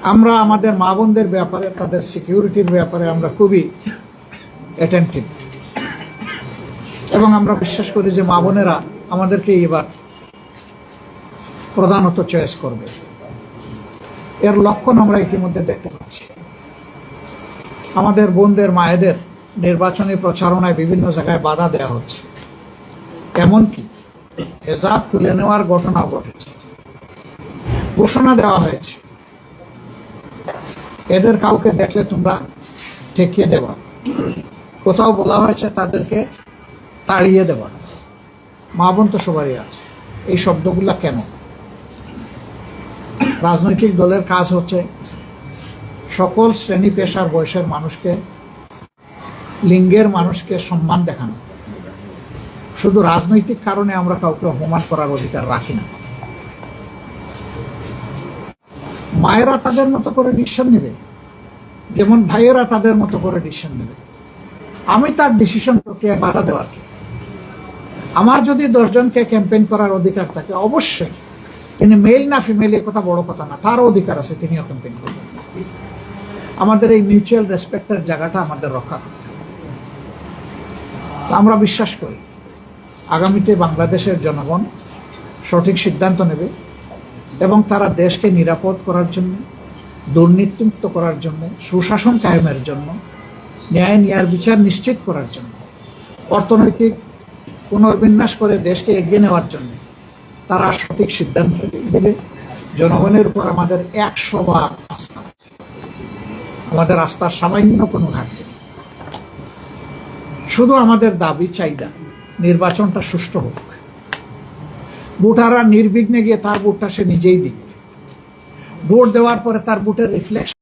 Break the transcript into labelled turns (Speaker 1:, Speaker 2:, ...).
Speaker 1: আমরা আমাদের মা বোনদের ব্যাপারে, তাদের সিকিউরিটির ব্যাপারে আমরা খুবই অ্যাটেন্টিভ এবং আমরা বিশ্বাস করি যে মা বোনেরা আমাদেরকে এবার প্রধানত চয়েস করবে। এর লক্ষণ আমরা ইতিমধ্যে দেখতে পাচ্ছি। আমাদের বোনদের, মায়েদের নির্বাচনী প্রচারণায় বিভিন্ন জায়গায় বাধা দেওয়া হচ্ছে, এমনকি হেজাব তুলে নেওয়ার ঘটনা ঘটেছে। ঘোষণা দেওয়া হয়েছে, এদের কাউকে দেখলে তোমরা ঠেকিয়ে দেবা। কোথাও বলা হয়েছে তাদেরকে তাড়িয়ে দেবা। মা বোন তো সবারই আছে। এই শব্দগুলা কেন? রাজনৈতিক দলের কাজ হচ্ছে সকল শ্রেণী পেশার বয়সের মানুষকে, লিঙ্গের মানুষকে সম্মান দেখানো। শুধু রাজনৈতিক কারণে আমরা কাউকে অপমান করার অধিকার রাখি না। মায়েরা তাদের মতো করে ডিসিশন নেবে, যেমন ভাইয়েরা তাদের মতো করে ডিসিশন নেবে। আমি তার ডিসিশন প্রক্রিয়ায় বাধা দেওয়ার কি? আমার যদি 10 জনকে ক্যাম্পেইন করার অধিকার থাকে, অবশ্যই তিনি মেল না ফিমেল এ কথা বড় কথা না, তারও অধিকার আছে, তিনিও ক্যাম্পেইন করবেন। আমাদের এই মিউচুয়াল রেসপেক্টের জায়গাটা আমাদের রক্ষা করতে হবে। আমরা বিশ্বাস করি আগামীতে বাংলাদেশের জনগণ সঠিক সিদ্ধান্ত নেবে এবং তারা দেশকে নিরাপদ করার জন্য, দুর্নীতিমুক্ত করার জন্য, সুশাসন কায়েমের জন্য, ন্যায় ন্যায়ের বিচার নিশ্চিত করার জন্য, অর্থনৈতিক পুনর্বিন্যাস করে দেশকে এগিয়ে নেওয়ার জন্য তারা সঠিক সিদ্ধান্ত দেবে। জনগণের উপর আমাদের 100 ভাগ আস্থা আছে। আমাদের আস্থার সামান্য কোনো ঘাটতি। শুধু আমাদের দাবি চাহিদা নির্বাচনটা সুষ্ঠু হোক। ভোটাররা নির্বিঘ্নে গিয়ে তার ভোটটা সে নিজেই দিবে। ভোট দেওয়ার পরে তার ভোটের রিফ্লেকশন